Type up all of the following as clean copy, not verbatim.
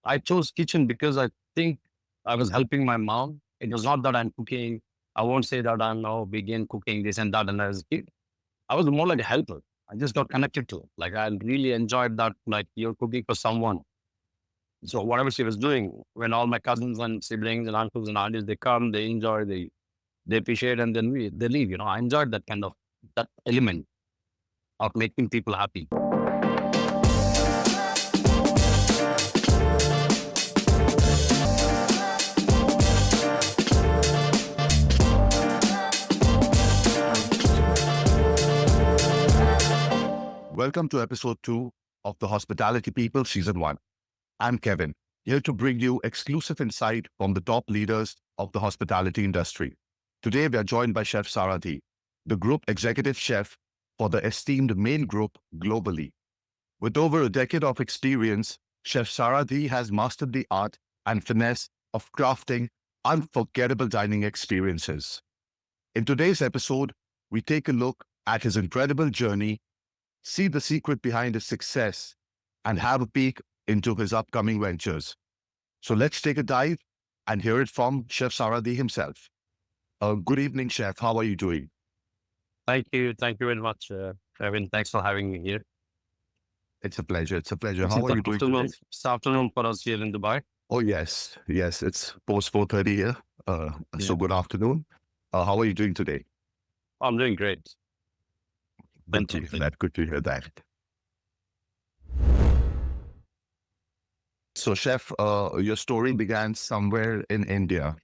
I chose kitchen because I think I was helping my mom. It was not that I'm cooking. I won't say that I'm now begin cooking this and that. And as a kid, I was more like a helper. I just got connected to it. Like I really enjoyed that. Like you're cooking for someone. So whatever she was doing, when all my cousins and siblings and uncles and aunties they come, they enjoy, they appreciate, and then they leave. I enjoyed that kind of that element of making people happy. Welcome to episode 2 of The Hospitality People Season 1. I'm Kevin, here to bring you exclusive insight from the top leaders of the hospitality industry. Today, we are joined by Chef Saradhi, the group executive chef for the esteemed Maine group globally. With over a decade of experience, Chef Saradhi has mastered the art and finesse of crafting unforgettable dining experiences. In today's episode, we take a look at his incredible journey, see the secret behind his success, and have a peek into his upcoming ventures. So let's take a dive and hear it from Chef Saradhi himself. Good evening, Chef. How are you doing? Thank you. Thank you very much, Kevin. Thanks for having me here. It's a pleasure. It's a pleasure. How are you doing today? It's afternoon for us here in Dubai. Oh, yes. Yes, it's post 4:30 here. So good afternoon. How are you doing today? I'm doing great. Good to hear that. Good to hear that. So, Chef, your story began somewhere in India.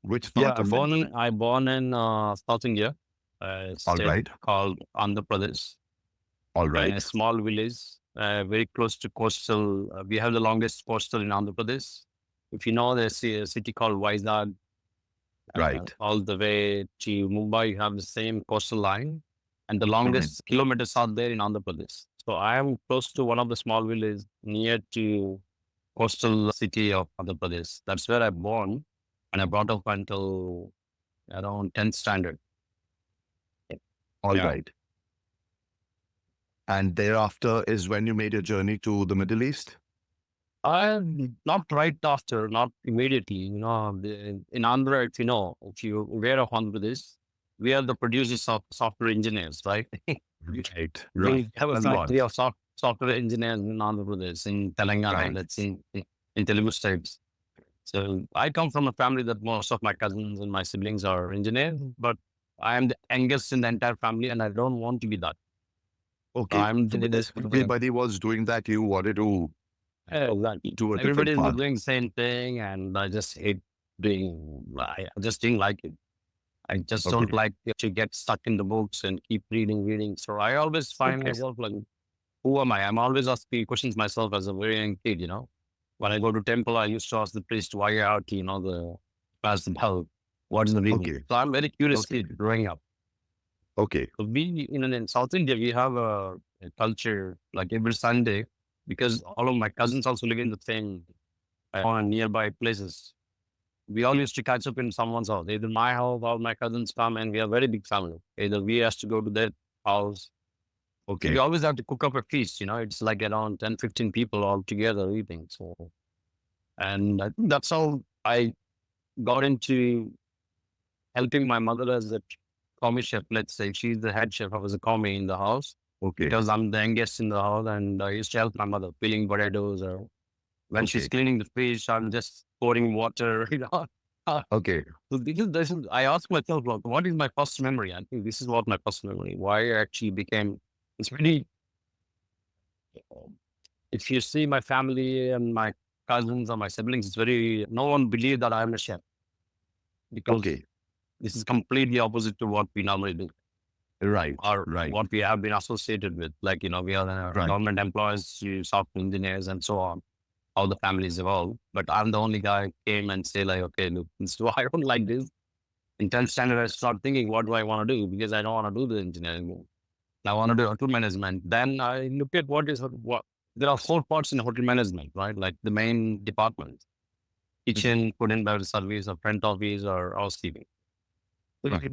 Which part of India? I born in South India, a All state right. called Andhra Pradesh, All in right. a small village, very close to coastal. We have the longest coastal in Andhra Pradesh. If you know, there's a city called Vizag, Right. all the way to Mumbai. You have the same coastal line, and the longest kilometers are there in Andhra Pradesh. So I am close to one of the small villages near to coastal city of Andhra Pradesh. That's where I born, and I brought up until around 10th standard. All Yeah. right. And thereafter is when you made your journey to the Middle East? Not right after, not immediately. In Andhra, if you're aware of Andhra Pradesh, we are the producers of software engineers, right? Right. We have a Well, factory of software engineers in Andhra Pradesh, in Telangana, Right. that's in Telugu states. So I come from a family that most of my cousins and my siblings are engineers, but I am the youngest in the entire family, and I don't want to be that. Okay. I'm So doing this. everybody was doing that. You wanted to Exactly. do a different Everybody's path. doing the same thing, and I just hate I just didn't like it. I just don't Okay. like to get stuck in the books and keep reading. So I always find Okay. myself like, who am I? I'm always asking questions myself as a very young kid. When I go to temple, I used to ask the priest, why are you out? Pass the bell. What is the reason? Okay. So I'm very curious Okay. kid growing up. Okay. So in South India, we have a culture like every Sunday, because all of my cousins also live in the same nearby places. We all used to catch up in someone's house, either my house or my cousins come, and we are a very big family. Either we has to go to their house. So we Okay. always have to cook up a feast, it's like around 10, 15 people all together eating. So, and I think that's how I got into helping my mother as a commie chef. Let's say she's the head chef. I was a commie in the house Okay. because I'm the youngest in the house, and I used to help my mother peeling potatoes, or when she's Okay. cleaning the fish, I'm just pouring water, Okay. So I asked myself, like, what is my first memory? I think this is what my first memory, why I actually became, it's really, if you see my family and my cousins or my siblings, it's very, no one believed that I'm a chef, because Okay. this is completely opposite to what we normally do, Right. or Right. what we have been associated with. Like, we are Right. government employees, software engineers, and so on, how the families evolve. But I'm the only guy came and say like, okay, look, I don't like this. In 10th standard, I start thinking, what do I want to do? Because I don't want to do the engineering. I want to do hotel management. Then I look at what there are 4 parts in hotel management, right? Like the main departments: kitchen, food and beverage service, or front office, or housekeeping. So, Right.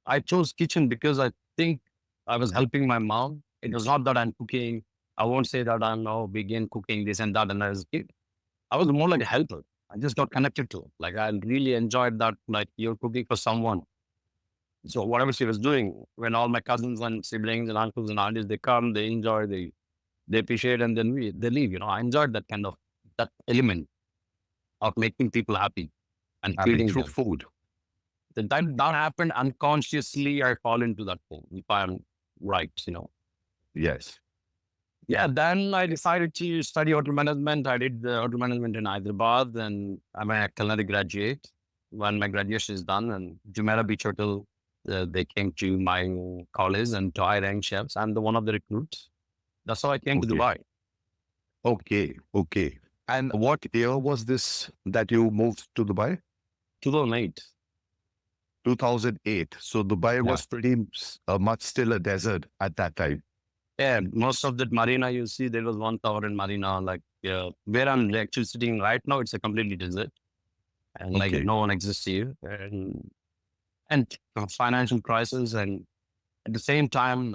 I chose kitchen because I think I was helping my mom. It was not that I'm cooking. I won't say that I'm now begin cooking this and that. And as a kid, I was more like a helper. I just got connected to it. Like I really enjoyed that. Like you're cooking for someone. So whatever she was doing, when all my cousins and siblings and uncles and aunties, they come, they enjoy, they appreciate, and then they leave. I enjoyed that kind of that element of making people happy and Happy feeding through them. food. The time that happened unconsciously, I fall into that thing, if I'm right. Yes. Yeah, then I decided to study hotel management. I did the hotel management in Hyderabad, and I'm a culinary graduate. When my graduation is done, and Jumeirah Beach Hotel, they came to my college and to hire chefs. I'm the one of the recruits. That's how I came to Okay. Dubai. Okay. Okay. And what year was this that you moved to Dubai? 2008. 2008. So Dubai Yeah. was pretty much still a desert at that time. Yeah, most of that marina you see, there was one tower in marina, like where I'm actually sitting right now, it's a completely desert. And like Okay. no one exists here. And financial crisis. And at the same time,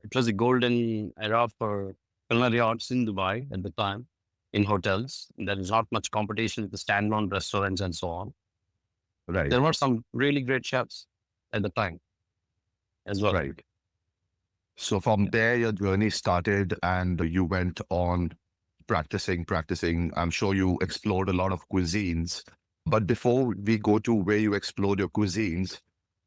it was a golden era for culinary arts in Dubai at the time in hotels. There is not much competition with the standalone restaurants and so on. Right. There were some really great chefs at the time as well. Right. So from there, your journey started and you went on practicing. I'm sure you explored a lot of cuisines. But before we go to where you explored your cuisines,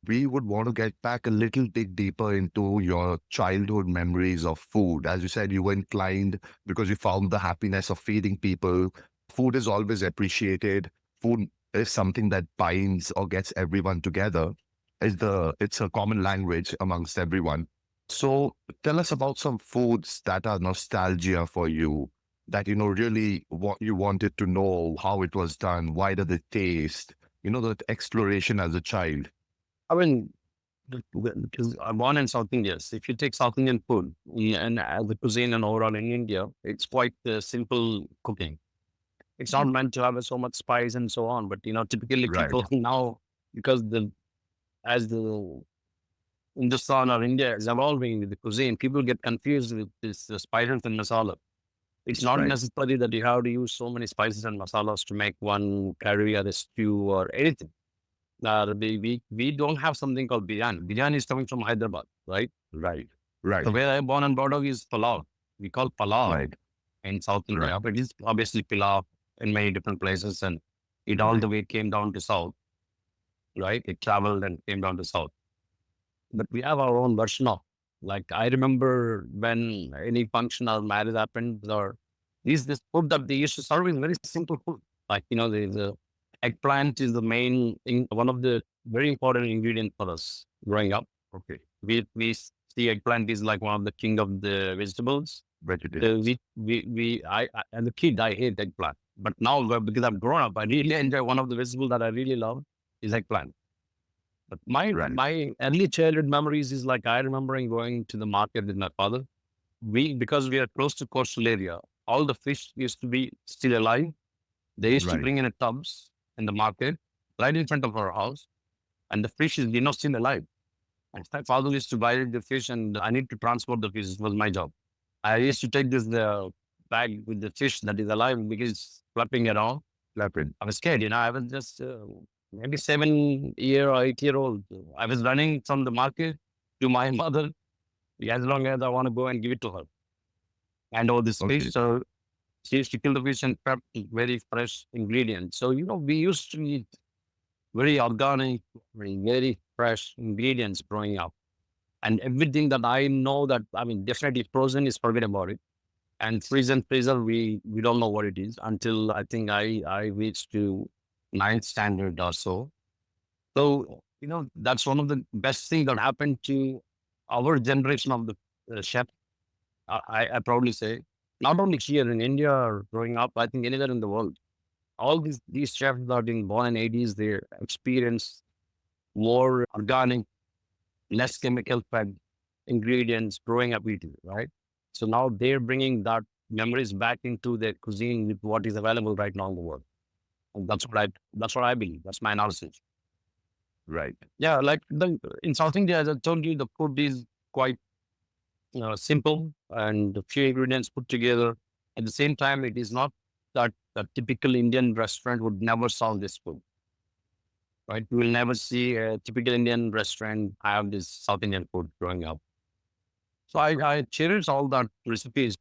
we would want to get back a little bit deeper into your childhood memories of food. As you said, you were inclined because you found the happiness of feeding people. Food is always appreciated. Food is something that binds or gets everyone together. It's a common language amongst everyone. So tell us about some foods that are nostalgia for you, that, really what you wanted to know, how it was done, why did it taste, that exploration as a child. I mean, because I'm born in South India. So if you take South Indian food and the cuisine and overall in India, it's quite simple cooking. It's not meant to have so much spice and so on. But typically Right. people now, because as the Hindustan or India is evolving with the cuisine, people get confused with this spices and masala. It's not Right. necessary that you have to use so many spices and masalas to make one curry or a stew or anything. We don't have something called biryani. Biryani is coming from Hyderabad, right? Right. So Right. where I'm born and brought up is pulao. We call pulao Right. in South Right. India, but it's obviously pilau in many different places, and it all the way came down to South, right? It traveled and came down to South. But we have our own version of. Like I remember when any function or marriage happened, or this food that they used to serve is very simple food. Like the eggplant is the main one of the very important ingredient for us growing up. Okay. We see eggplant is like one of the king of the vegetables. Vegetables. I as a kid I hate eggplant, but now because I've grown up, I really enjoy one of the vegetables that I really love is eggplant. But my Right. my early childhood memories is like I remembering going to the market with my father. Because we are close to coastal area, all the fish used to be still alive. They used to Right. bring in a tubs in the market right in front of our house, and the fish is still alive. And my father used to buy the fish, and I need to transport the fish. It was my job. I used to take this bag with the fish that is alive because it's flapping around. Leopard. I was scared. I was just maybe 7 year or 8 year old. I was running from the market to my mother as long as I want to go and give it to her. And all this Okay. fish. So she used to kill the fish and prep very fresh ingredients. So, we used to eat very organic, very fresh ingredients growing up. And everything that I know that, definitely frozen is forget about it. And freeze and freezer, we don't know what it is until I think I reached to ninth standard or so. So, that's one of the best things that happened to our generation of the chef. I proudly say, not only here in India or growing up, I think anywhere in the world. All these chefs that are being born in 80s, they experience more organic, less chemical fed ingredients growing up eating, right? So now they're bringing that memories back into their cuisine with what is available right now in the world. And that's what I believe. That's my analysis. Right. Yeah, like in South India, as I told you, the food is quite simple and a few ingredients put together. At the same time, it is not. that a typical Indian restaurant would never serve this food, right? You will never see a typical Indian restaurant have this South Indian food growing up. So I cherish all that recipes.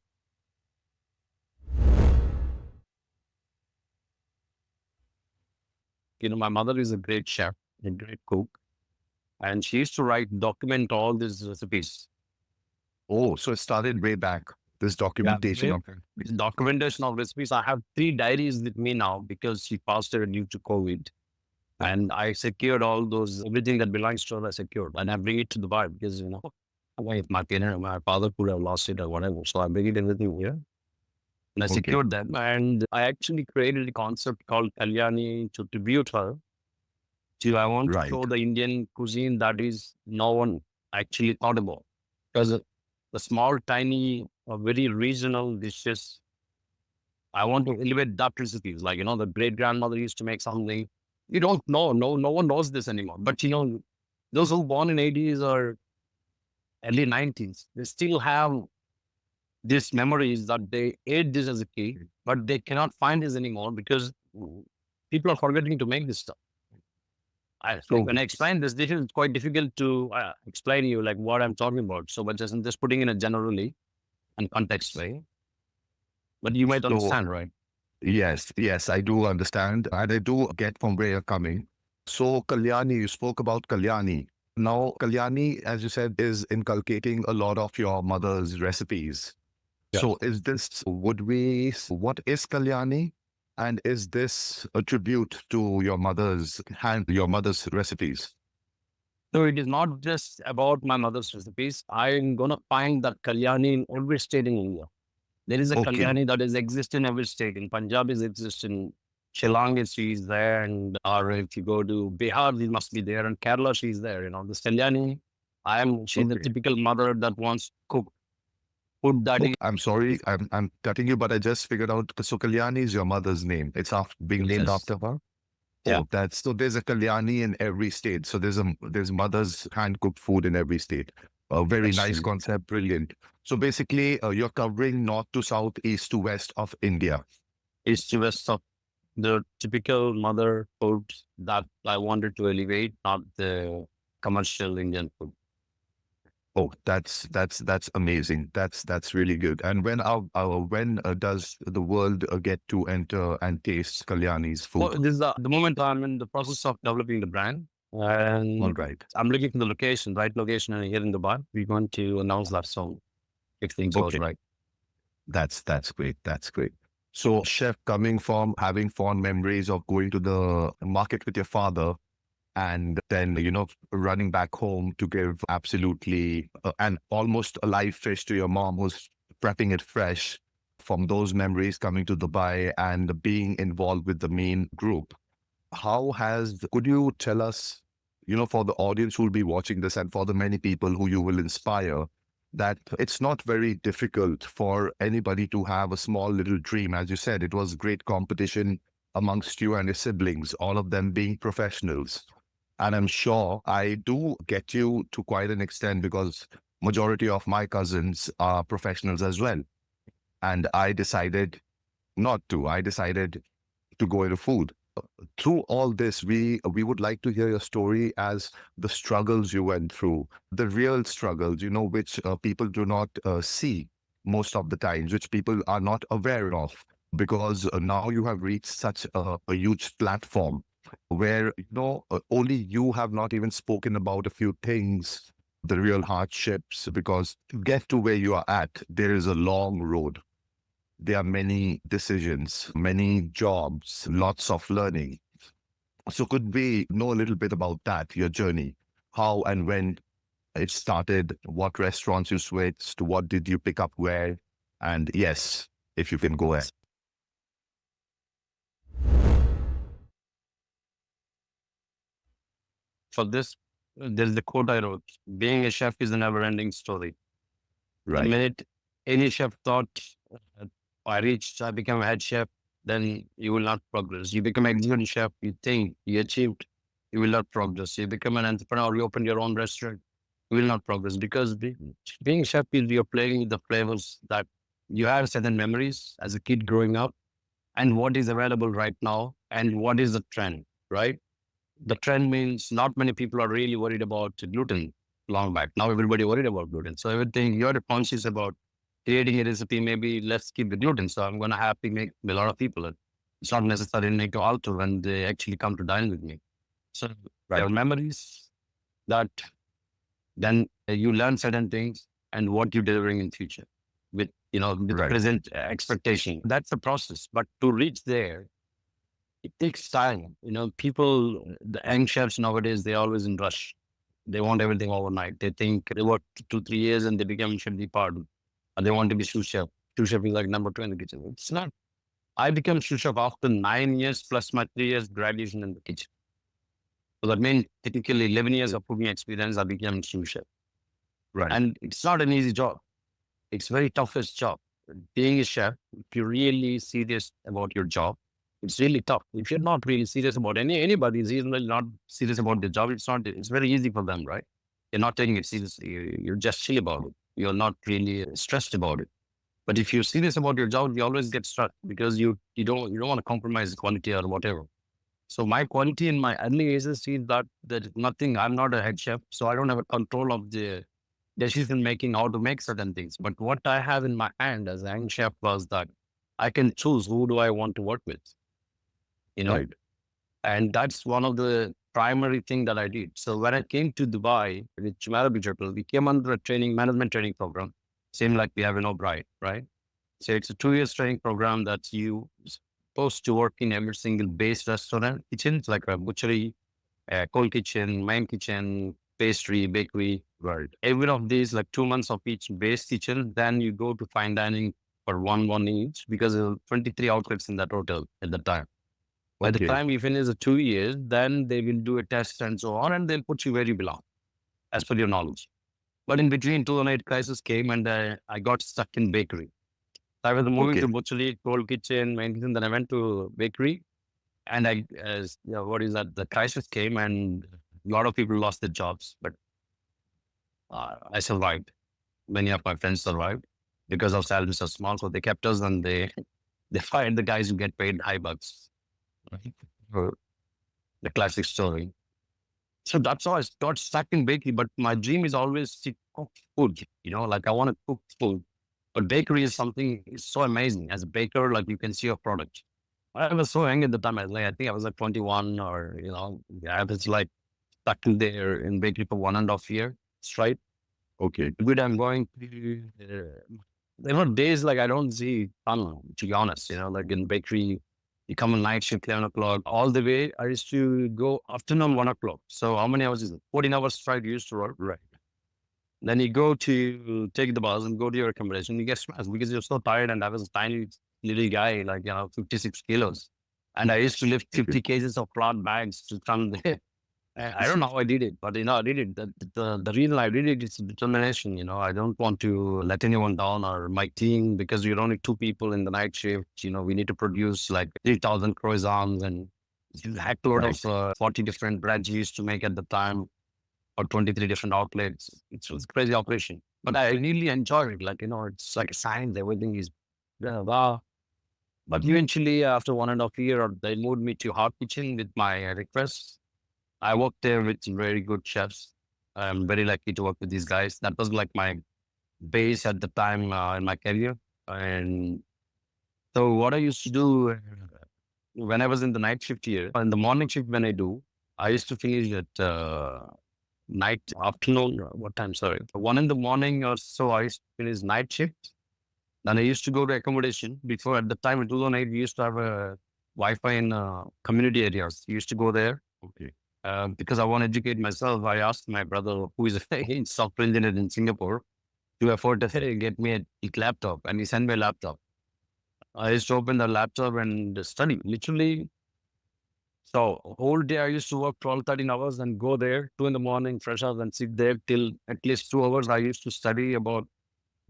My mother is a great chef, a great cook, and she used to document all these recipes. Oh, so it started way back, this Yeah, documentation of with documentation of recipes. I have 3 diaries with me now because she passed away due to COVID. And I secured all those, everything that belongs to her, I secured. And I bring it to Dubai because, if my parent, my father could have lost it or whatever. So I bring it everything here. And I Okay, secured them. And I actually created a concept called Kalyani to tribute her. So I want to right. show the Indian cuisine that is no one actually thought about. Because the small, tiny, very regional dishes, I want to elevate that recipes. Like, the great grandmother used to make something. You don't know. No one knows this anymore. But, those who born in 80s or early 90s, they still have these memories that they ate this as a kid, but they cannot find this anymore because people are forgetting to make this stuff. Like So, when I explain this, this is quite difficult to explain you like what I'm talking about. So, but just putting in a generally and context way, but you might so understand, right? yes, yes, I do understand. And I do get from where you're coming. So, Kalyani, you spoke about Kalyani. Now, Kalyani, as you said, is inculcating a lot of your mother's recipes. Yeah. So, what is Kalyani? And is this a tribute to your mother's recipes? So it is not just about my mother's recipes. I'm gonna find that Kalyani in every state in India. There is a Okay, Kalyani that is exist in every state. In Punjab is exist in Shillong, she is there, and or if you go to Bihar, it must be there, and Kerala, she is there. This Kalyani, she's the okay. typical mother that wants to cook food that Look, is I'm sorry, I'm cutting you, but I just figured out. So Kalyani is your mother's name. It's after being named yes, after her. yeah, Oh, that's so. There's a Kalyani in every state. So there's mother's hand cooked food in every state. A very that's nice true. concept, brilliant. So basically, you're covering north to south, east to west of India. East to west of the typical mother food that I wanted to elevate, not the commercial Indian food. Oh, that's amazing. That's really good. And when does the world get to enter and taste Kalyani's Well, food? this is the moment I'm in the process of developing the brand, All and right. I'm looking for the location, right location, and here in Dubai. We're going to announce that soon if things goes Okay. right. That's great. That's great. So, chef, coming from having fond memories of going to the market with your father and then, running back home to give absolutely and almost a live fish to your mom who's prepping it fresh, from those memories coming to Dubai and being involved with the main group. Could you tell us, for the audience who will be watching this and for the many people who you will inspire, that it's not very difficult for anybody to have a small little dream. As you said, it was great competition amongst you and your siblings, all of them being professionals. And I'm sure I do get you to quite an extent because majority of my cousins are professionals as well. And I decided not to. I decided to go into food. Through all this, we would like to hear your story as the struggles you went through, the real struggles, which people do not see most of the times, which people are not aware of, because now you have reached such a huge platform where only you have not even spoken about a few things, the real hardships, because to get to where you are at, there is a long road. There are many decisions, many jobs, lots of learning. So could we know a little bit about that, your journey, how and when it started, what restaurants you switched, what did you pick up where? And yes, if you can go ahead. For this, there's the quote I wrote: "Being a chef is a never-ending story." The Right. minute any chef thought, uh, I became a head chef, then you will not progress. You become executive chef, you think you achieved, you will not progress. You become an entrepreneur, you open your own restaurant, you will not progress because being a chef is you're playing with the flavors that you have certain memories as a kid growing up, and what is available right now and what is the trend, right? The trend means not many people are really worried about gluten long back. Now everybody worried about gluten. So everything you're conscious about creating a recipe, maybe let's keep the gluten. So I'm going to have to make a lot of people. It's not necessarily make to alter when they actually come to dine with me. So there Right. are memories that then you learn certain things and what you're delivering in future with, with the Right. present expectation. That's the process. But to reach there, it takes time. People, the young chefs nowadays, they're always in rush. They want everything overnight. They think they work 2, 3 years and they become chef de pardon. And they want to be sous chef. Sous chef is like number two in the kitchen. It's not. I became sous chef after 9 years plus my 3 years graduation in the kitchen. So that means typically 11 years of cooking experience, I became sous chef. Right. And it's not an easy job. It's very toughest job. Being a chef, if you're really serious about your job, it's really tough. If you're not really serious about anybody is really not serious about the job, it's very easy for them, right? You're not taking it seriously. You're just chill about it. You're not really stressed about it. But if you're serious about your job, you always get stressed because you don't want to compromise quality or whatever. So my quality in my early ages is that nothing. I'm not a head chef, so I don't have a control of the decision making how to make certain things. But what I have in my hand as a young chef was that I can choose who do I want to work with, you know, Right. and that's one of the primary thing that I did. So when I came to Dubai with Saradhi Dakara, we came under a management training program, same like we have in O'Brien, right? So it's a 2 year training program that you supposed to work in every single base restaurant kitchen, like a butchery, cold kitchen, main kitchen, pastry, bakery. Right. Every of these, like 2 months of each base kitchen, then you go to fine dining for one each because there were 23 outlets in that hotel at the time. By the Okay. time you finish the 2 years, then they will do a test and so on, and they'll put you where you belong as per your knowledge. But in between, 2008 crisis came and I got stuck in bakery. I was moving Okay. to butchery, cold kitchen, main kitchen. Then I went to bakery, and what is that? The crisis came, and a lot of people lost their jobs. But I survived. Many of my friends survived because our salaries are small, so they kept us, and they fired the guys who get paid high bucks. Right? So the classic story. So that's how I got stuck in bakery. But my dream is always to cook food. Like I want to cook food. But bakery is something is so amazing. As a baker, like you can see your product. I was so young at the time. I think I was like 21 or, I was like stuck in there in bakery for 1.5 years straight. Okay. Good, I'm going to, days like I don't see fun, to be honest, like in bakery, you come on night shift, 11 o'clock, all the way. I used to go afternoon, 1 o'clock. So how many hours is it? 14 hours straight you used to work. Right. Then you go to take the bus and go to your accommodation. You get smashed because you're so tired. And I was a tiny little guy, like, 56 kilos. And I used to lift 50 kgs of flat bags to come there. I don't know how I did it, but I did it. The reason I did it is determination. I don't want to let anyone down or my team because you're only two people in the night shift. We need to produce like 3,000 croissants and a heck load Right. of 40 different breads used to make at the time or 23 different outlets. It was a crazy operation, but I really enjoy it. Like, it's like a science. Everything is wow. But eventually, after 1.5 years, they moved me to hot kitchen with my request. I worked there with very good chefs. I'm very lucky to work with these guys. That was like my base at the time in my career. And so what I used to do when I was in the night shift here, in the morning shift when I used to finish at night, afternoon, what time, sorry, 1 in the morning or so, I used to finish night shift. Then I used to go to accommodation. Before, at the time in 2008, we used to have a Wi-Fi in community areas. We used to go there. Okay. Because I want to educate myself, I asked my brother, who is a software engineer in Singapore, to afford to get me a laptop, and he sent me a laptop. I used to open the laptop and study, literally. So whole day I used to work 12, 13 hours and go there 2 in the morning, fresh out and sit there till at least 2 hours. I used to study about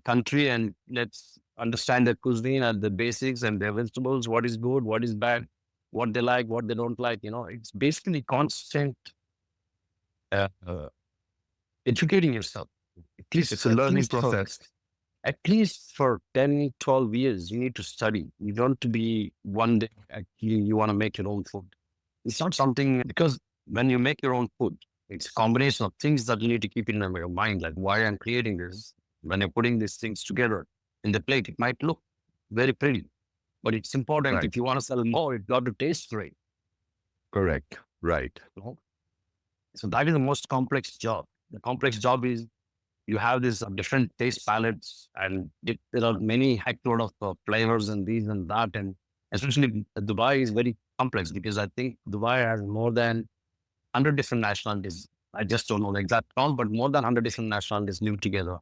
country and let's understand the cuisine and the basics and their vegetables, what is good, what is bad, what they like, what they don't like. It's basically constant uh, uh, educating yourself. It's a At learning least for process. At least for 10, 12 years, you need to study. You don't want to be one day, actually, you want to make your own food. It's not something, because when you make your own food, it's a combination of things that you need to keep in your mind, like why I'm creating this. When you're putting these things together in the plate, it might look very pretty, but it's important. Right. If you want to sell more, it's got to taste great. Correct. Right. You know? So that is the most complex job. The complex job is you have these different taste palettes, and there are many hectare of flavors and these and that. And especially Dubai is very complex because I think Dubai has more than 100 different nationalities. I just don't know the exact count, but more than 100 different nationalities live together.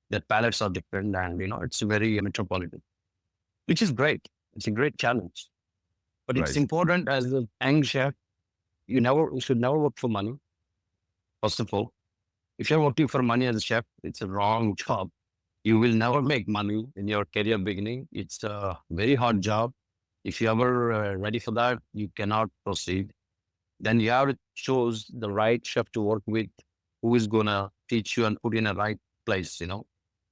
Their palettes are different, and it's very metropolitan, which is great. It's a great challenge, but it's Right. important as a young chef. You should never work for money. First of all, if you're working for money as a chef, it's a wrong job. You will never make money in your career beginning. It's a very hard job. If you ever ready for that, you cannot proceed. Then you have to choose the right chef to work with, who is gonna teach you and put you in a right place.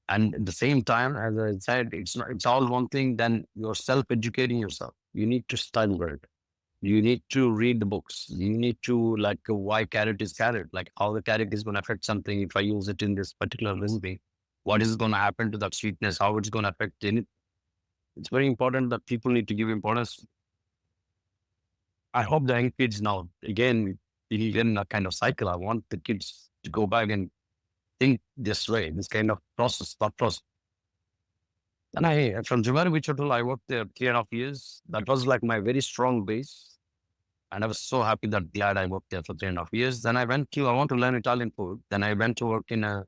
And at the same time, as I said, it's all one thing. Then you're self-educating yourself. You need to study it. You need to read the books. You need to like why carrot is carrot, like how the carrot is going to affect something if I use it in this particular recipe. What is going to happen to that sweetness? How it's going to affect in it? It's very important that people need to give importance. I hope the young kids now, again, in a kind of cycle. I want the kids to go back and think this way, this kind of process, thought process. And from Jumeirah Beach Hotel, I worked there 3.5 years. That was like my very strong base. And I was so happy that glad I worked there for 3.5 years. Then I want to learn Italian food. Then I went to work in a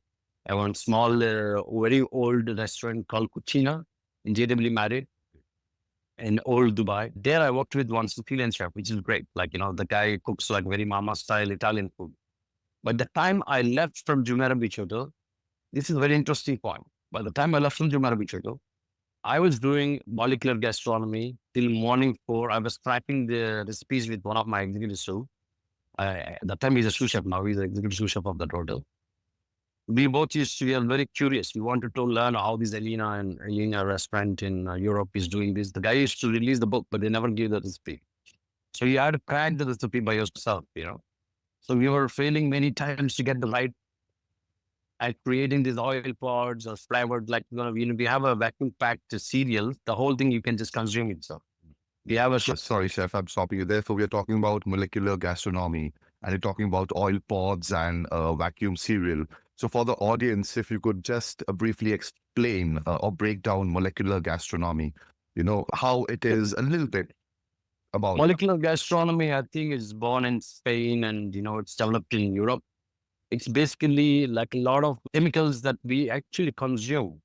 one small, very old restaurant called Cucina in JW Marriott in old Dubai. There I worked with one Sicilian chef, which is great. Like, the guy cooks like very mama style Italian food. By the time I left from Jumeirah Beach Hotel, this is a very interesting point. By the time I left from Jumeirah Beach Hotel, I was doing molecular gastronomy till morning 4. I was scrapping the recipes with one of my executive sous. At that time, he's a sous chef now. He's the executive sous chef of that hotel. We both used to be very curious. We wanted to learn how this Elena restaurant in Europe is doing this. The guy used to release the book, but they never give the recipe. So you had to crack the recipe by yourself. So we were failing many times to get the right at creating these oil pods or flavored, like, we have a vacuum packed cereal, the whole thing you can just consume itself. We have a Sorry, chef, I'm stopping you there. So we are talking about molecular gastronomy, and you're talking about oil pods and vacuum cereal. So for the audience, if you could just briefly explain or break down molecular gastronomy, how it is a little bit about. molecular gastronomy, I think, is born in Spain, and it's developed in Europe. It's basically like a lot of chemicals that we actually consume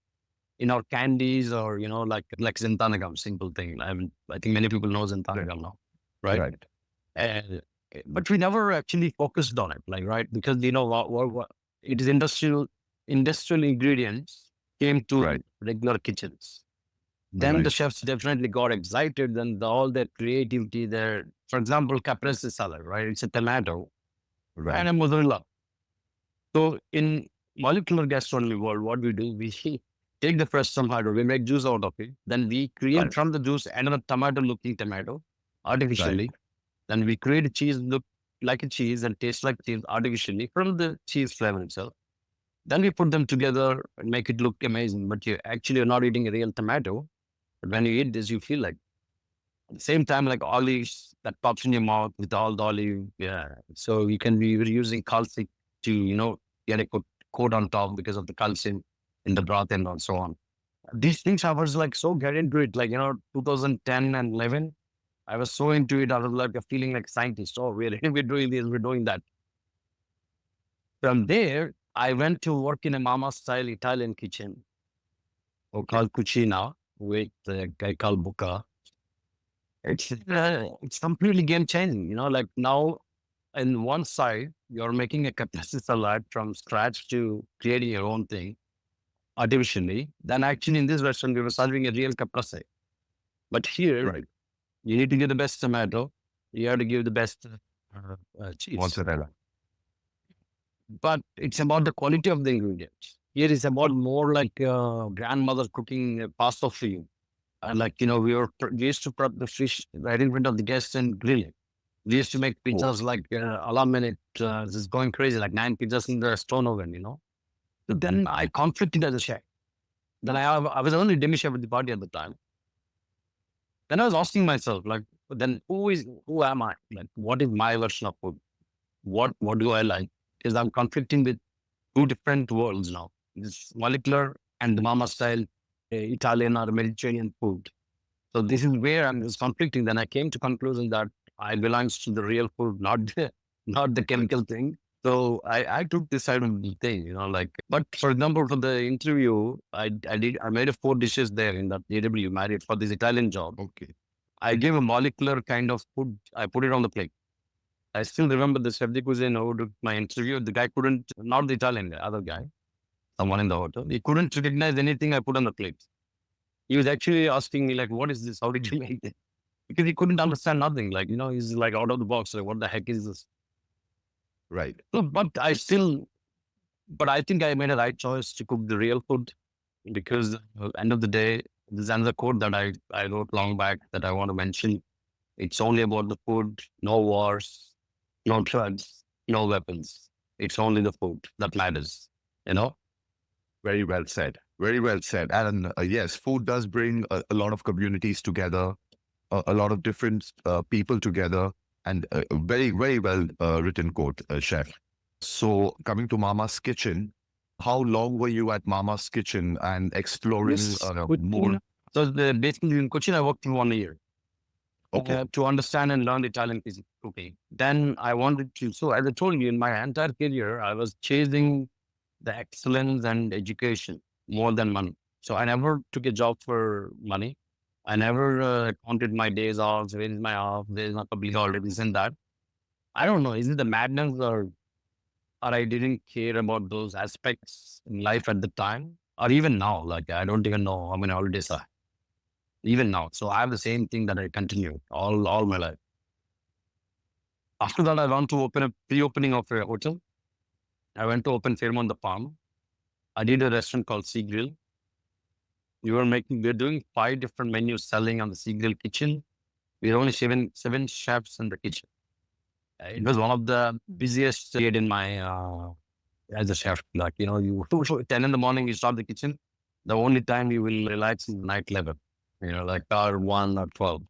in our candies, or like xanthanagum, simple thing. I think many people know xanthanagum now, right? Right. And, but we never actually focused on it, like, right? Because what it is industrial ingredients came to Right. regular kitchens. Then the chefs definitely got excited. Then all their creativity there. For example, caprese salad, right? It's a tomato and a mozzarella. So in molecular gastronomy world, what we do, we take the fresh tomato, we make juice out of it. Then we create from the juice another tomato-looking tomato artificially. Then we create a cheese look like a cheese and taste like cheese artificially from the cheese flavor itself. Then we put them together and make it look amazing. But you're not eating a real tomato. But when you eat this, you feel like at the same time, like olives that pops in your mouth with all the olive. Yeah. So you can be using calcium to, get a coat on top because of the calcium in the broth and so on. These things I was like so get into it, like, 2010 and 11. I was so into it. I was like feeling like a scientist. Oh, we're doing this, we're doing that. From there, I went to work in a mama style Italian kitchen called Cucina with a guy called Buca. It's completely game changing. Like now, in one side, you're making a caprese salad from scratch to creating your own thing artificially. Then actually in this restaurant, we were serving a real caprese. But here, you need to give the best tomato. You have to give the best cheese. Mozzarella. But it's about the quality of the ingredients. Here is about more like grandmother cooking pasta for you. And like, we used to prep the fish right in front of the guests and grill it. We used to make Oh, pizzas like a la minute. This is going crazy, like 9 pizzas in the stone oven. So then I conflicted as a chef. Then I was only demi chef at the party at the time. Then I was asking myself, like, then who am I? Like, what is my version of food? What do I like? Because I'm conflicting with two different worlds now. This molecular and the mama style Italian or Mediterranean food. So this is where I'm just conflicting. Then I came to conclusion that I belongs to the real food, not the chemical thing. So I took this side of the thing, like. But for example, for the interview, I made a 4 dishes there in that AW married for this Italian job. okay. I gave a molecular kind of food. I put it on the plate. I still remember the chef de cuisine who did my interview. The guy couldn't, not the Italian guy, other guy, someone in the hotel. He couldn't recognize anything I put on the plate. He was actually asking me like, "What is this? How did you make it?" Because he couldn't understand nothing. Like, he's like out of the box. Like, what the heck is this? Right. So, but I think I made a right choice to cook the real food because end of the day, there's another quote that I wrote long back that I want to mention. It's only about the food, no wars, no drugs, no weapons. It's only the food that matters, you know? Very well said. Very well said. And yes, food does bring a lot of communities together, a lot of different people together, and a very, very well written quote, chef. So coming to Mama's Kitchen, how long were you at Mama's Kitchen and exploring Yes, more? Cochin. So basically in Cochin, I worked for 1 year Okay. to understand and learn Italian cooking. Then I wanted to, so as I told you, in my entire career, I was chasing the excellence and education more than money. So I never took a job for money. I never counted my days off. Where is my off? There is my public holiday, this and that. I don't know. Is it the madness or I didn't care about those aspects in life at the time or even now? Like I don't even know how many holidays are even now. So I have the same thing that I continue all my life. After that, I want to open a pre-opening of a hotel. I went to open Fairmont the Palm. I did a restaurant called Sea Grill. We're doing 5 different menus selling on the Sea Grill kitchen. We're only seven chefs in the kitchen. It was one of the busiest period in my as a chef. Like, you 10 in the morning, you start the kitchen. The only time you will relax is night 11, like hour 1 or 12.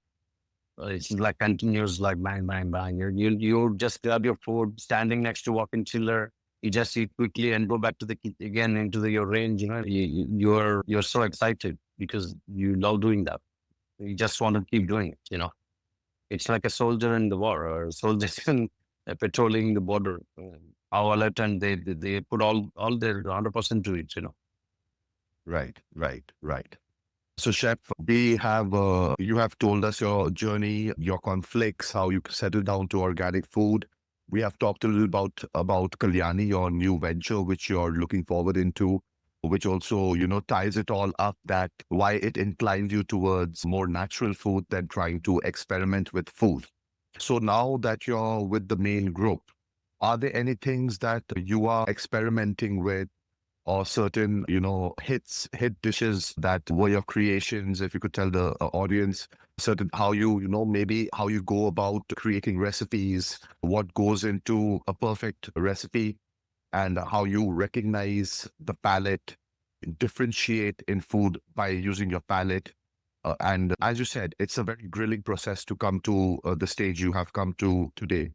It's like continuous, like bang, bang, bang. You just grab your food, standing next to walk-in chiller. You just eat quickly and go back to the again into your range. You're so excited because you love doing that. You just want to keep doing it. It's like a soldier in the war or soldiers in patrolling the border. How alert and they put all their 100% to it. Right, right, right. So, Chef, you have told us your journey, your conflicts, how you settled down to organic food. We have talked a little about Kalyani, your new venture, which you're looking forward into, which also, ties it all up that why it inclined you towards more natural food than trying to experiment with food. So now that you're with the main group, are there any things that you are experimenting with or certain, hit dishes that were your creations? If you could tell the audience certain how you, maybe how you go about creating recipes, what goes into a perfect recipe, and how you recognize the palate, differentiate in food by using your palate. And as you said, it's a very grilling process to come to the stage you have come to today.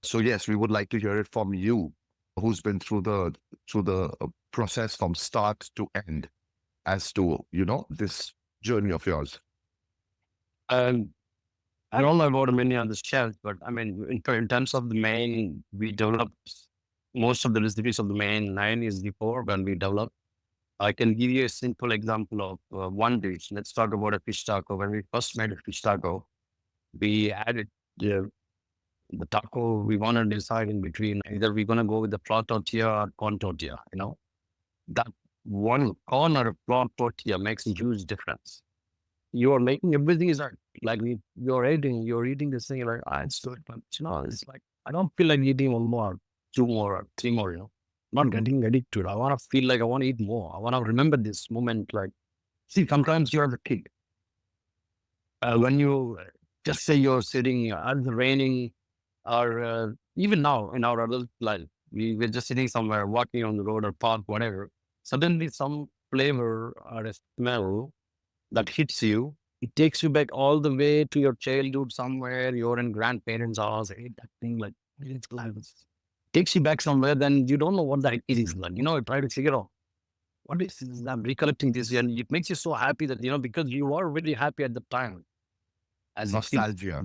So yes, we would like to hear it from you, who's been through the process from start to end as to this journey of yours. Um, I don't know about many other chefs, but I mean, in terms of the main, we developed most of the recipes of the main 9 years before when we developed. I can give you a simple example of one dish. Let's talk about a fish taco. When we first made a fish taco, we added the taco. We want to decide in between either we're going to go with the flour tortilla or corn tortilla. That one corn or a flour tortilla makes a huge difference. You are making everything is like you're eating this thing, you're like, it's good, but it's like, I don't feel like eating one more, 2 more, or 3 more. not Mhm. getting addicted. I want to feel like I want to eat more. I want to remember this moment. Like, see, sometimes you're the kid. When you just say you're sitting and it's raining, or even now in our adult life, we're just sitting somewhere, walking on the road or park, whatever. Suddenly, some flavor or a smell that hits you, it takes you back all the way to your childhood somewhere. You're in grandparents' house, ate that thing like it's like takes you back somewhere. Then you don't know what that is like. You try to figure out what is this? I'm recollecting this, and it makes you so happy that because you are really happy at the time as a kid Nostalgia.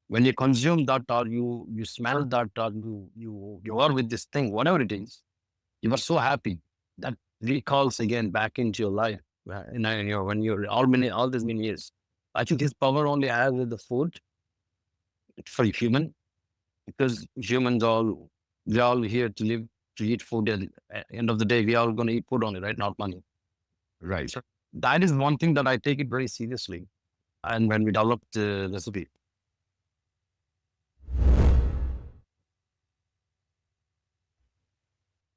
when you consume that or you smell that or you are with this thing, whatever it is, you were so happy that recalls again back into your life. When you're all these many years. I think this power only has with the food for human because humans all we're all here to live to eat food. At the end of the day, we are going to eat food only, right? Not money. Right. So that is one thing that I take it very seriously. And when we developed the recipe,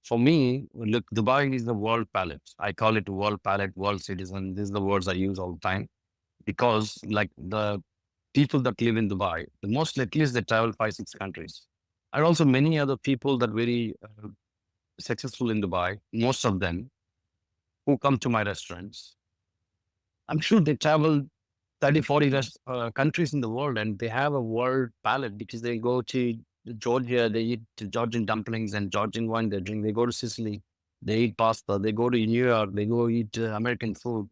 for me, look, Dubai is the world palette. I call it world palette, world citizen. These are the words I use all the time because, like, the people that live in Dubai, the most at least they travel 5, 6 countries. And also many other people that very successful in Dubai, most of them who come to my restaurants. I'm sure they travel 30, 40 countries in the world and they have a world palette because they go to Georgia, they eat Georgian dumplings and Georgian wine they drink. They go to Sicily, they eat pasta. They go to New York, they go eat American food.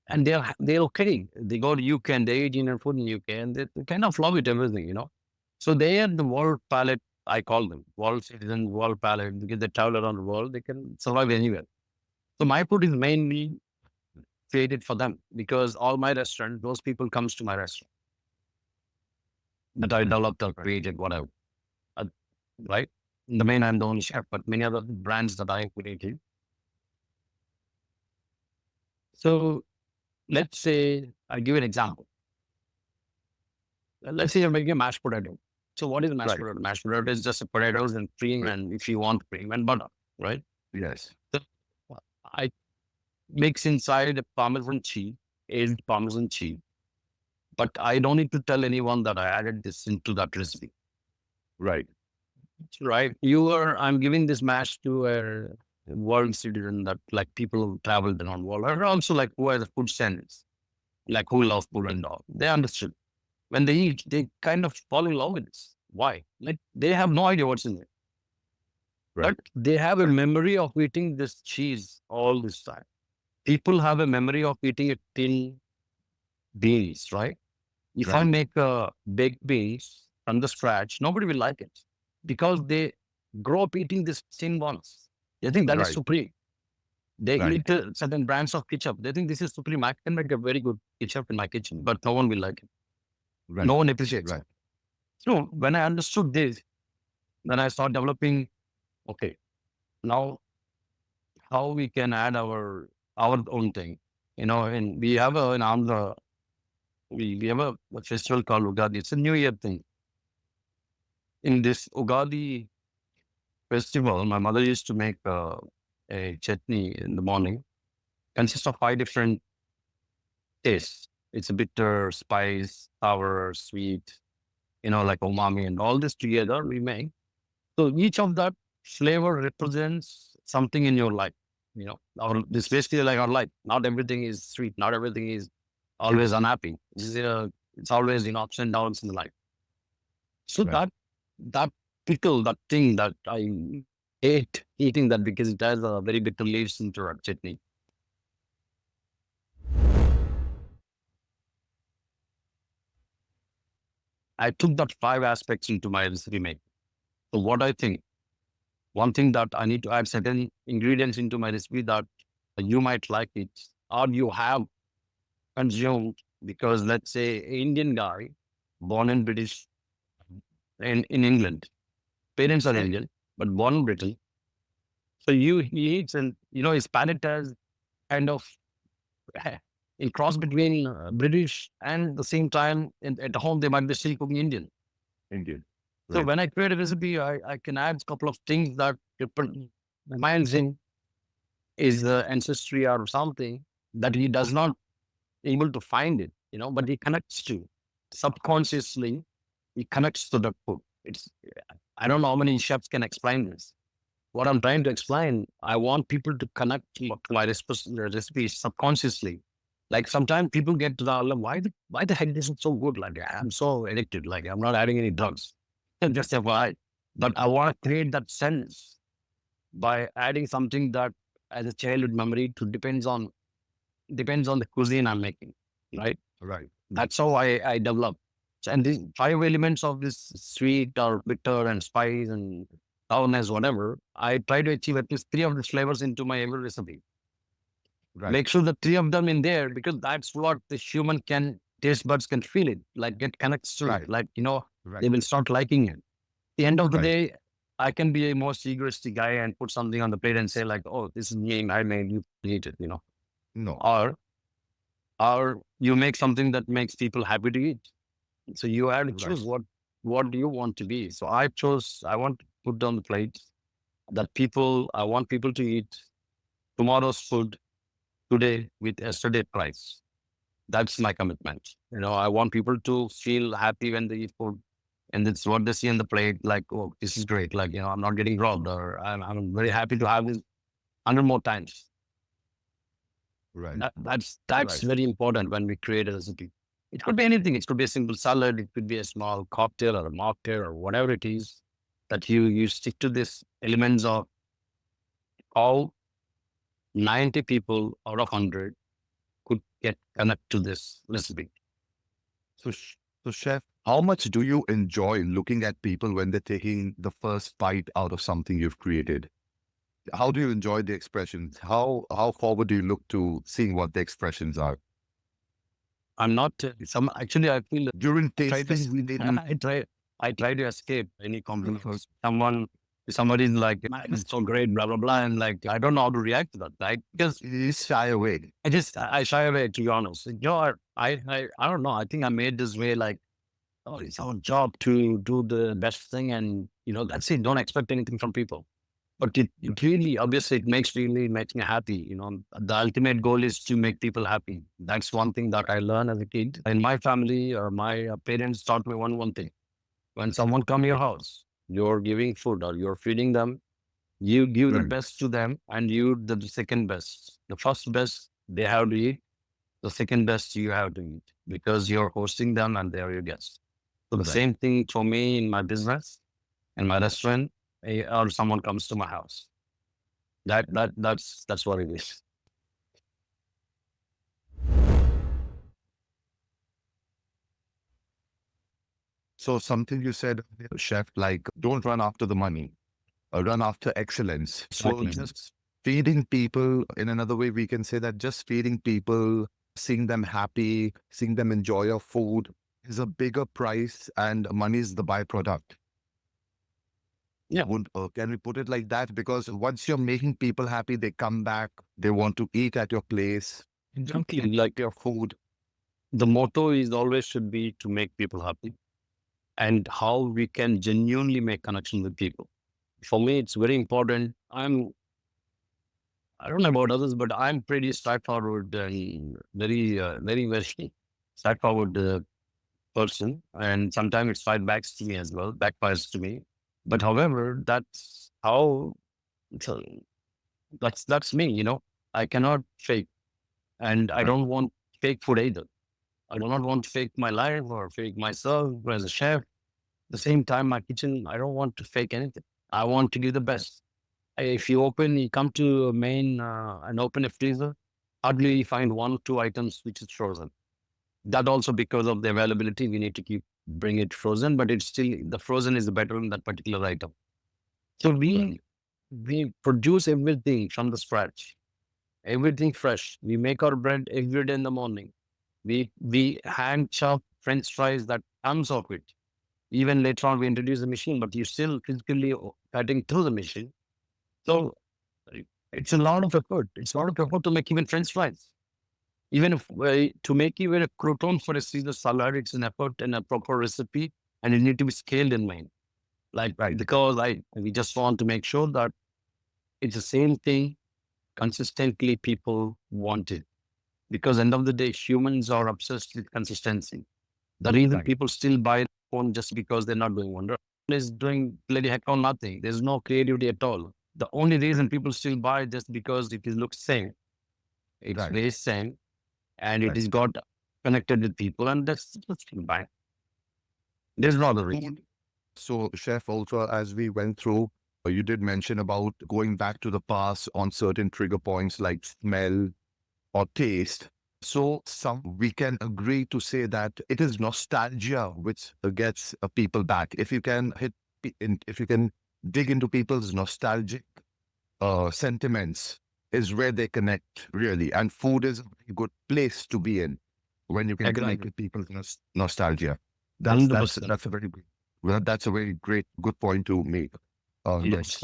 And they're okay. They go to UK and they eat Indian food in UK and they kind of love it, everything. So they are the world palette, I call them. World citizen, world palette, because they travel around the world, they can survive anywhere. So my food is mainly created for them because all my restaurants, those people comes to my restaurant that I developed or created, whatever. Uh, right? In the main, I'm the only chef, but many other brands that I created. So let's say I give an example. Let's say you're making a mashed potato. So what is a mashed Right. potato? Mashed potato is just a potatoes and cream, Right. and if you want cream and butter, right? Yes. So I mix inside a Parmesan cheese, aged Parmesan cheese, but I don't need to tell anyone that I added this into that recipe. Right. Right. I'm giving this match to a world citizen that like people who traveled around the world or also like who are the food standards, like who love food Right. and all. They understood. When they eat, they kind of fall in love with this. Why? Like they have no idea what's in it. Right. But they have a memory of eating this cheese all this time. People have a memory of eating it tin beans, right? If I Right. make a baked beans from the scratch, nobody will like it because they grow up eating these thin ones. They think that is Right. supreme. They Right. eat certain brands of ketchup. They think this is supreme. I can make a very good ketchup in my kitchen, but no one will like it. Right. No one appreciates Right. it. So when I understood this, then I start developing, okay, now how we can add our own thing. And we have in Andhra, we have a festival called Ugadi. It's a New Year thing. In this Ugadi festival, my mother used to make a chutney in the morning, consists of 5 different tastes. It's a bitter, spice, sour, sweet, like umami and all this together we make. So each of that flavor represents something in your life. This basically like our life. Not everything is sweet. Not everything is always unhappy. It's always ups and downs in life. So Right. that pickle, that thing that I ate eating that because it has a very bitter leaves into our chutney. I took that 5 aspects into my recipe making. So what I think, one thing that I need to add certain ingredients into my recipe that you might like it or you have consumed because let's say an Indian guy born in British in England, parents are Indian, but born in Britain. So he eats and his palate has kind of in cross between British and the same time at home they might be still cooking Indian. Indian. So Right. when I create a recipe, I can add a couple of things that different. reminds him is the ancestry or something that he does not able to find it, but he connects to subconsciously. He connects to the food. I don't know how many chefs can explain this. What I'm trying to explain, I want people to connect to my recipes subconsciously. Like sometimes people get to the why the heck this is so good? Like I'm so addicted. Like I'm not adding any drugs. Just FYI. But I want to create that sense by adding something that as a childhood memory to depends on the cuisine I'm making. Right. Right. That's how I develop. And these five elements of this sweet or bitter and spice and sourness, whatever, I try to achieve at least three of these flavors into my every recipe. Right. Make sure the three of them in there because that's what the human taste buds can feel it, like get connects to Right. it. Like, Right. they will start liking it. At the end of the Right. day, I can be a most egoistic guy and put something on the plate and say like, oh, this is me, I made you eat it, No. Or you make something that makes people happy to eat. So you have to Right. choose what do you want to be. So I want to put on the plate that I want people to eat tomorrow's food today with yesterday's price. That's my commitment. I want people to feel happy when they eat food. And it's what they see on the plate, like, oh, this is great. Like, I'm not getting robbed or I'm very happy to have this 100 more times. Right. That's Right. very important when we create a recipe. It could be anything. It could be a simple salad. It could be a small cocktail or a mocktail or whatever it is that you stick to this elements of all 90 people out of 100 could get connect to this recipe. So, so chef, how much do you enjoy looking at people when they're taking the first bite out of something you've created? How do you enjoy the expressions? How forward do you look to seeing what the expressions are? I'm not actually I feel During try to, tasting, we need I try to escape any compliments. Somebody's like, man, it's so great, blah blah blah, and like I don't know how to react to that, right? Because you shy away. I shy away, to be honest. I don't know. I think I made this way like, oh, it's our job to do the best thing, and that's it. Don't expect anything from people. But it really, obviously, it makes me happy. The ultimate goal is to make people happy. That's one thing that I learned as a kid. In my family, or my parents taught me one thing. When someone come to your house, you're giving food or you're feeding them, you give the Right. best to them and you the second best. The first best they have to eat, the second best you have to eat because you're hosting them and they're your guests. So the Right. same thing for me in my business, in my restaurant, or someone comes to my house. That's what it is. So something you said, chef, like don't run after the money, run after excellence. So Exactly. just feeding people, in another way, we can say that just feeding people, seeing them happy, seeing them enjoy your food is a bigger price and money is the byproduct. Yeah. Can we put it like that? Because once you're making people happy, they come back, they want to eat at your place, Exactly. Like your food. the motto is always should be to make people happy and how we can genuinely make connection with people. For me, it's very important. I don't know about others, but I'm pretty straightforward and very straightforward person. And sometimes it fight backs to me as well, backfires to me. But however, so that's me. I cannot fake, and I Right. don't want fake food either. I do not want to fake my life or fake myself as a chef. At the same time, my kitchen, I don't want to fake anything. I want to give the best. If you come to Maine and open a freezer, hardly you find one or two items which is frozen. That also because of the availability, we need to bring it frozen, but it's still the frozen is better in that particular item. So we produce everything from the scratch, everything fresh. We make our bread every day in the morning. We hand chop French fries that comes off it. Even later on, we introduce the machine, but you still physically cutting through the machine. So it's a lot of effort. It's a lot of effort to make even French fries. Even if to make even a crouton for a Caesar salad, it's an effort and a proper recipe, and it need to be scaled in mind. Like Right. because we just want to make sure that It's the same thing consistently people want it. Because end of the day, humans are obsessed with consistency. The reason Right. people still buy phone just because they're not doing wonder is doing bloody heck or nothing. There's no creativity at all. The only reason people still buy just because it looks same. It's Right. very same and it Right. is got connected with people and that's still buy. There's no other reason. Food. So, Chef, also, as we went through, you did mention about going back to the past on certain trigger points like smell or taste. So, some we can agree to say that it is nostalgia which gets people back. If you can if you can dig into people's nostalgic sentiments, is where they connect really. And food is a very good place to be in when you can connect Exactly. with people's nostalgia. That's that's 100%. that's a very well, that's a very great good point to make. Yes.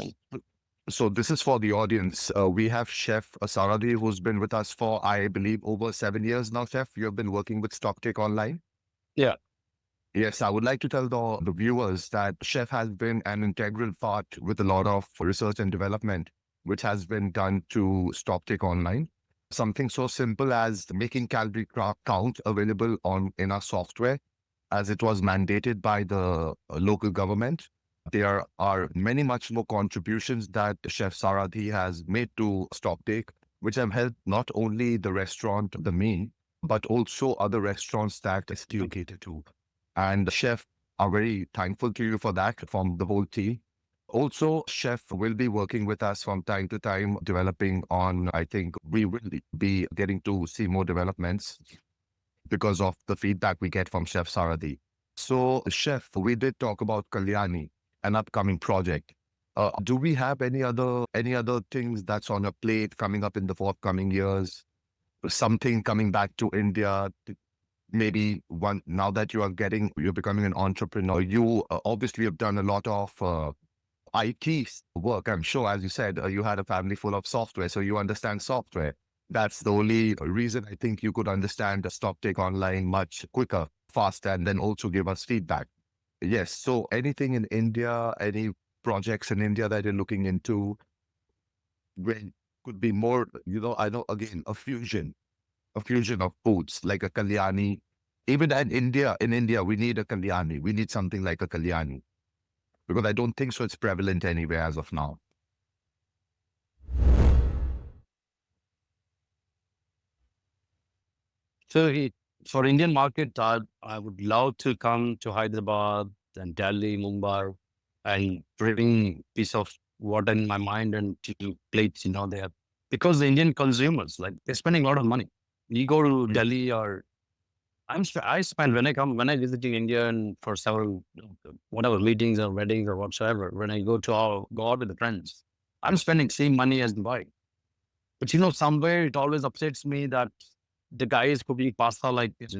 So this is for the audience. We have Chef Saradhi, who's been with us for, I believe, over 7 years now. Chef, you have been working with StockTake online. Yeah. Yes, I would like to tell the viewers that Chef has been an integral part with a lot of research and development, which has been done to StockTake online. Something so simple as making calorie count available on in our software, as it was mandated by the local government. There are many much more contributions that Chef Saradhi has made to StockTake, which have helped not only the restaurant, the Maine, but also other restaurants that is cater to. And Chef are very thankful to you for that from the whole team. Also, Chef will be working with us from time to time, developing on, I think we will be getting to see more developments because of the feedback we get from Chef Saradhi. So, Chef, we did talk about Kalyani, an upcoming project. Do we have any other things that's on a plate coming up in the forthcoming years? Something coming back to India? Maybe one now that you're becoming an entrepreneur. You obviously have done a lot of IT work. I'm sure, as you said, you had a family full of software, so you understand software. That's the only reason I think you could understand the StockTake online much quicker, faster, and then also give us feedback. Yes. So anything in India, any projects in India that you're looking into, when could be more, I know again, a fusion of foods like a Kalyani. Even in India, we need a Kalyani. We need something like a Kalyani because I don't think so it's prevalent anywhere as of now. So for Indian market, I would love to come to Hyderabad and Delhi, Mumbai, and bring piece of what in my mind and to plates, there. Because the Indian consumers, like they're spending a lot of money. You go to Mm. Delhi or I spend when I visit India and for several whatever meetings or weddings or whatsoever, when I go out with the friends, I'm spending same money as Dubai. But somewhere it always upsets me that the guy is cooking pasta like this.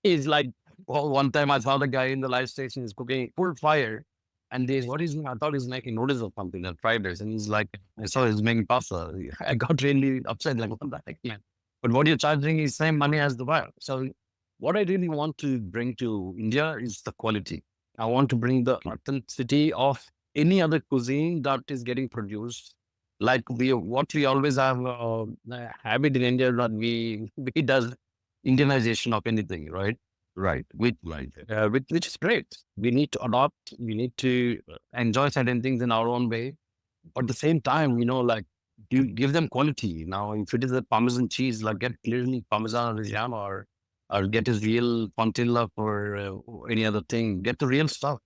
He's like, well, one time I saw the guy in the live station is cooking full fire. And I thought he's making noodles or something and fried rice. And he's like, I saw he's making pasta. I got really upset, like, what the heck, man? But what you're charging is same money as the buyer. So what I really want to bring to India is the quality. I want to bring the authenticity of any other cuisine that is getting produced like what we always have a habit in India that we does Indianization of anything, right? Right. Which Right. which is great. We need to adopt. We need to enjoy certain things in our own way. But at the same time, like you give them quality. Now, if it is a Parmesan cheese, like get clearly Parmesan Reggiano or get his real Fontilla or any other thing. Get the real stuff.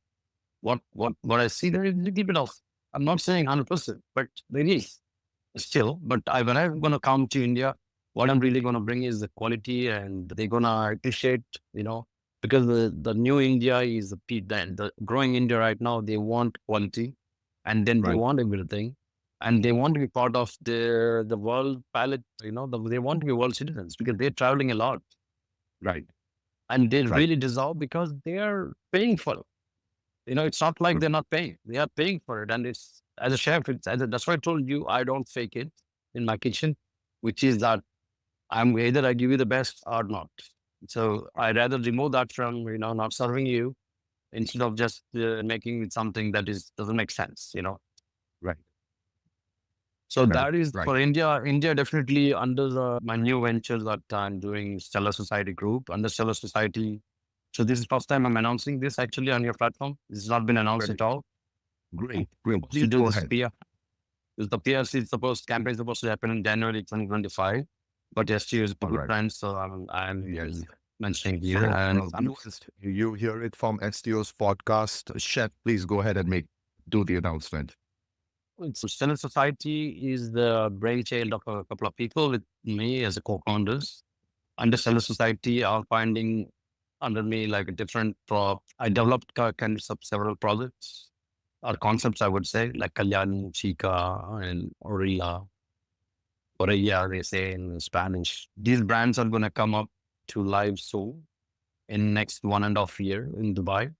What I see there is a little bit of. I'm not saying 100%, but there is still. But when I'm going to come to India, what I'm really going to bring is the quality, and they're going to appreciate, because the new India is the growing India right now. They want quality, and then they Right. want everything, and they want to be part of the world palette. They want to be world citizens because they're traveling a lot, Right. and they Right. really deserve because they are paying for it. It's not like they're not paying. They are paying for it. And it's as a chef, that's why I told you I don't fake it in my kitchen, which is that I'm either I give you the best or not. So I rather remove that from, not serving you instead of just making it something that doesn't make sense. Right. So Right. that is Right. for India. India definitely under my new ventures that I'm doing, Stellar Society Group, under Stellar Society. So this is first time I'm announcing this actually on your platform. This has not been announced Very at all. great. We're Please to do go this ahead. PR. Because the PRC is campaign is supposed to happen in January 2025. But STO is a All good right. friend, so I'm Yes. mentioning here. So, And viewers, you hear it from STO's podcast. Chef, please go ahead and do the announcement. Stellar Society is the brainchild of a couple of people with me as a co-founders. Under Stellar Society are finding under me like a different I developed kinds of several projects or concepts, I would say, like Kalyani, Chica, and Orella, they say in Spanish. These brands are going to come up to live soon in next 1.5 year in Dubai.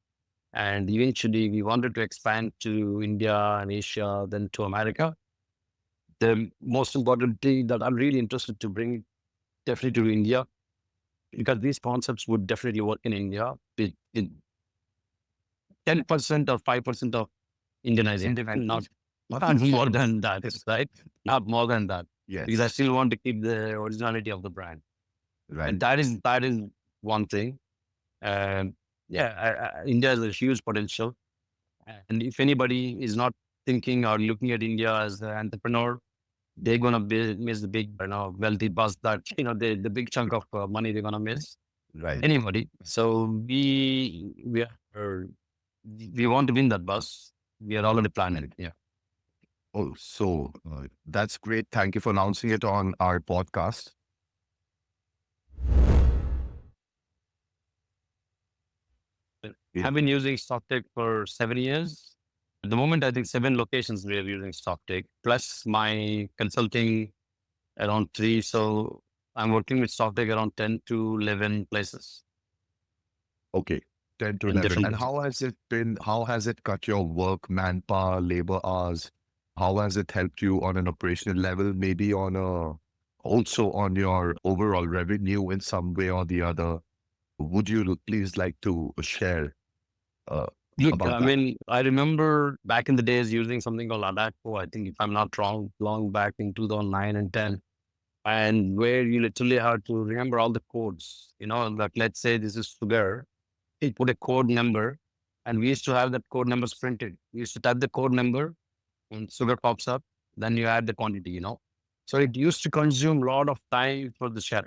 And eventually we wanted to expand to India and Asia, then to America. The most important thing that I'm really interested to bring definitely to India, because these concepts would definitely work in India with 10% or 5% of Indianization, not more than that, right? Not more than that, because I Yes. still want to keep the originality of the brand, Right. and that is one thing. Um, yeah, India has a huge potential, and if anybody is not thinking or looking at India as an entrepreneur, they're gonna miss the big, wealthy bus that the big chunk of money they're gonna miss. Right. Anybody. So are we want to win that bus. We are already planning it. Yeah. Oh, so that's great. Thank you for announcing it on our podcast. Yeah. I've been using StockTake for 7 years. At the moment, I think 7 locations we are using StockTake, plus my consulting around 3. So I'm working with StockTake around 10 to 11 places Okay. 10 to in 11. different And places. how has it been? How has it cut your work, manpower, labor hours? How has it helped you on an operational level, maybe also on your overall revenue in some way or the other? Would you please like to share uh, Look, about I that? mean, I remember back in the days using something called Adacco, I think if I'm not wrong, long back in 2009 and 10, and where you literally have to remember all the codes, like let's say this is sugar, you put a code number, and we used to have that code numbers printed. We used to type the code number, and sugar pops up, then you add the quantity. So it used to consume a lot of time for the chef.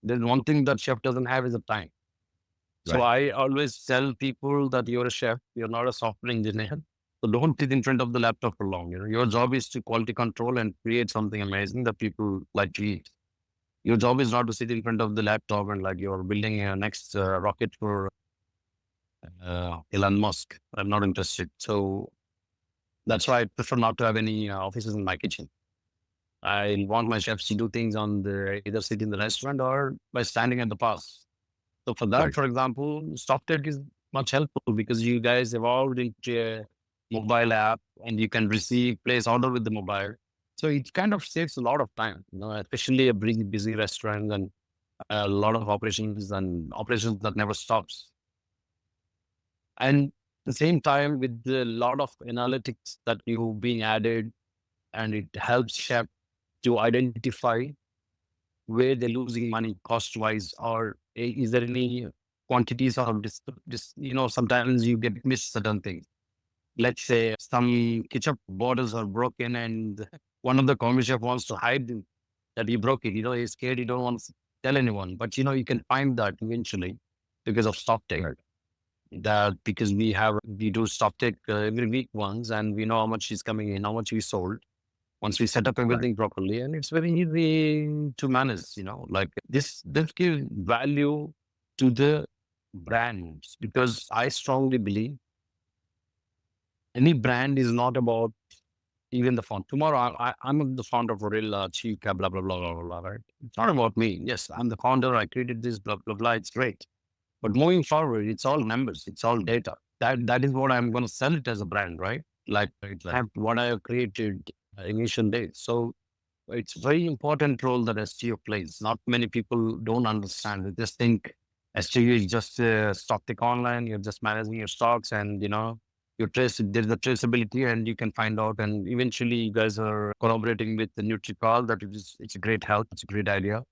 There's one thing that chef doesn't have is the time. So Right. I always tell people that you're a chef, you're not a software engineer. So don't sit in front of the laptop for long. Your job is to quality control and create something amazing that people like to eat. Your job is not to sit in front of the laptop and like you're building a next rocket for Elon Musk. I'm not interested. So that's why I prefer not to have any offices in my kitchen. I want my chefs to do things on the either sit in the restaurant or by standing at the pass. So for that, Right. for example, StockTech is much helpful because you guys evolved into a mobile app and you can place order with the mobile. So it kind of saves a lot of time, especially a busy restaurant and a lot of operations that never stops. And at the same time, with the lot of analytics that you being added, and it helps chef to identify where they're losing money cost wise, or is there any quantities or sometimes you get missed certain things. Let's say some ketchup bottles are broken and one of the commie chef wants to hide that he broke it. He's scared. He don't want to tell anyone. But you can find that eventually because of stock take. Right. That because we do stock take every week once, and we know how much is coming in, how much we sold once we set up Right. everything properly, and it's very easy to manage, like this gives value to the brands, because I strongly believe any brand is not about even the font. Tomorrow, I'm the founder of Orilla, Chica, blah, blah, blah, blah, blah, right? It's not about me. Yes, I'm the founder. I created this, blah, blah, blah. It's great. But moving forward, it's all numbers. It's all data. That is what I'm going to sell it as a brand, right? Like what I have created initial days. So it's a very important role that STO plays. Not many people don't understand. They just think STO is just stock take online. You're just managing your stocks and, there's the traceability and you can find out. And eventually you guys are collaborating with the Nutricol. It's a great help. It's a great idea.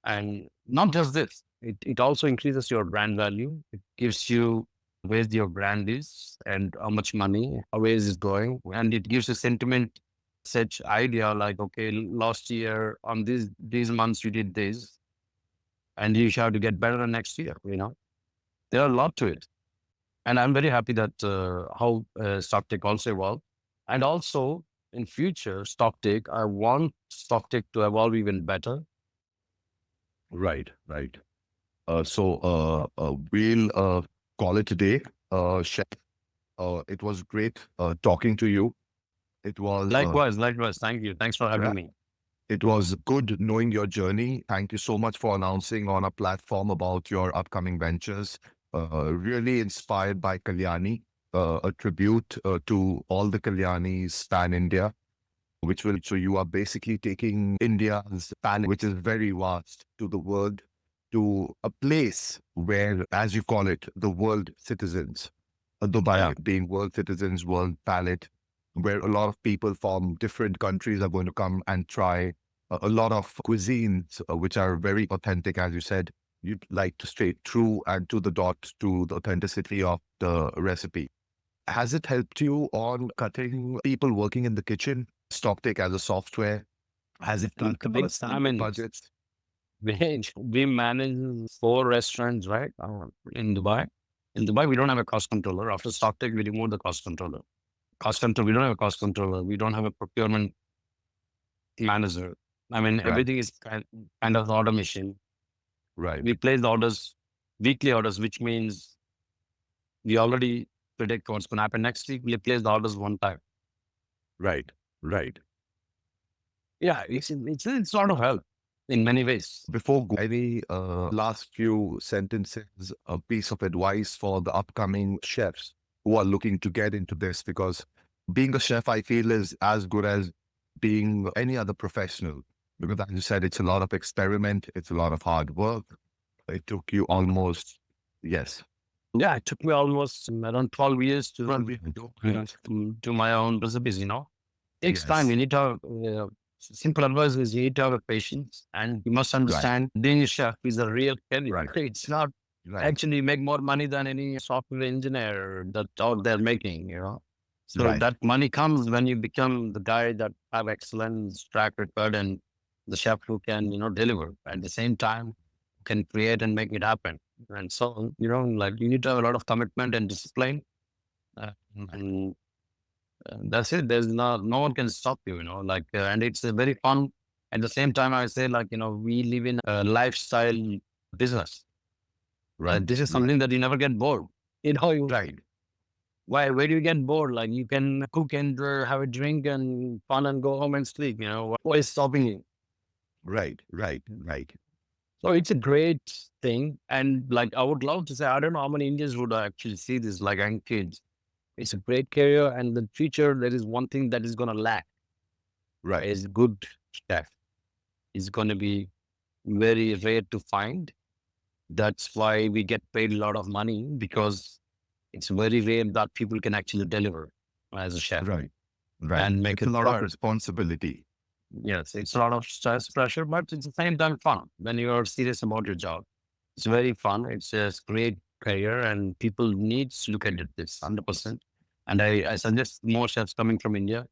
And not just this, it also increases your brand value. It gives you where your brand is and how much money, where is it going. And it gives a sentiment, such idea like, okay, last year on these months you did this and you have to get better next year, There are a lot to it. And I'm very happy that how StockTake also evolved. And also in future, I want StockTake to evolve even better. Right, right. We'll call it today, Chef. It was great talking to you. It was Likewise. Thank you. Thanks for having me. It was good knowing your journey. Thank you so much for announcing on a platform about your upcoming ventures. Really inspired by Kalyani, a tribute to all the Kalyanis pan India, so you are basically taking India's pan, which is very vast, to the world, to a place where, as you call it, the world citizens, Dubai being world citizens, world palate, where a lot of people from different countries are going to come and try a lot of cuisines, which are very authentic, as you said. You'd like to stay true and to the dot to the authenticity of the recipe. Has it helped you on cutting people working in the kitchen? StockTake as a software, has it cut budgets? We manage 4 restaurants, right? In Dubai. In Dubai, we don't have a cost controller. After StockTake, we removed the cost controller. We don't have a cost controller. We don't have a procurement manager. Everything is kind of automation. Right. We place the orders, weekly orders, which means we already predict what's going to happen next week. We place the orders one time. Right. Right. Yeah, it's sort of help in many ways. Before any last few sentences, a piece of advice for the upcoming chefs who are looking to get into this, because being a chef, I feel, is as good as being any other professional. Because as you said, it's a lot of experiment. It's a lot of hard work. It took you almost, yes. Yeah, it took me almost around 12 years to my own recipes, Takes time. You need to have, simple advice is you need to have a patience, and you must understand being a chef is a real career. Right. It's not actually make more money than any software engineer that out there making, So that money comes when you become the guy that have excellence, track record, and the chef who can, deliver at the same time, can create and make it happen. And so, you need to have a lot of commitment and discipline. And that's it. There's no one can stop you, and it's a very fun. At the same time, I say, we live in a lifestyle business. Right. This is something that you never get bored. Where do you get bored? Like, you can cook and have a drink and fun and go home and sleep, what is stopping you? Right. So it's a great thing. And I would love to say, I don't know how many Indians would actually see this, young kids. It's a great career. And in the future, there is one thing that is going to lack. Right. Is good chef. It's going to be very rare to find. That's why we get paid a lot of money, because it's very rare that people can actually deliver as a chef. Right. And make a lot of responsibility. Yes, it's a lot of stress, pressure, but it's at the same time fun when you are serious about your job. It's very fun. It's a great career, and people need to look at this 100%. And I suggest more chefs coming from India.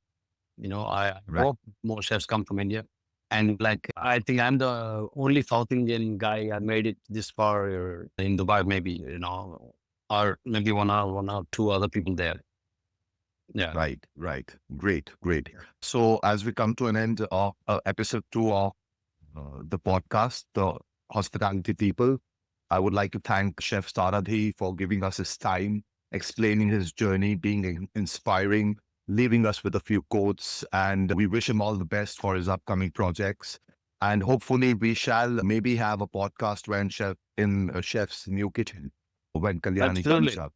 I hope more chefs come from India. And I think I'm the only South Indian guy I made it this far in Dubai, maybe, or maybe one or two other people there. Yeah. Right. Great. So as we come to an end of episode 2 of the podcast, The Hospitality People, I would like to thank Chef Saradhi for giving us his time, explaining his journey, being inspiring, leaving us with a few quotes, and we wish him all the best for his upcoming projects. And hopefully we shall maybe have a podcast when in Chef's new kitchen, when Kalyani comes up.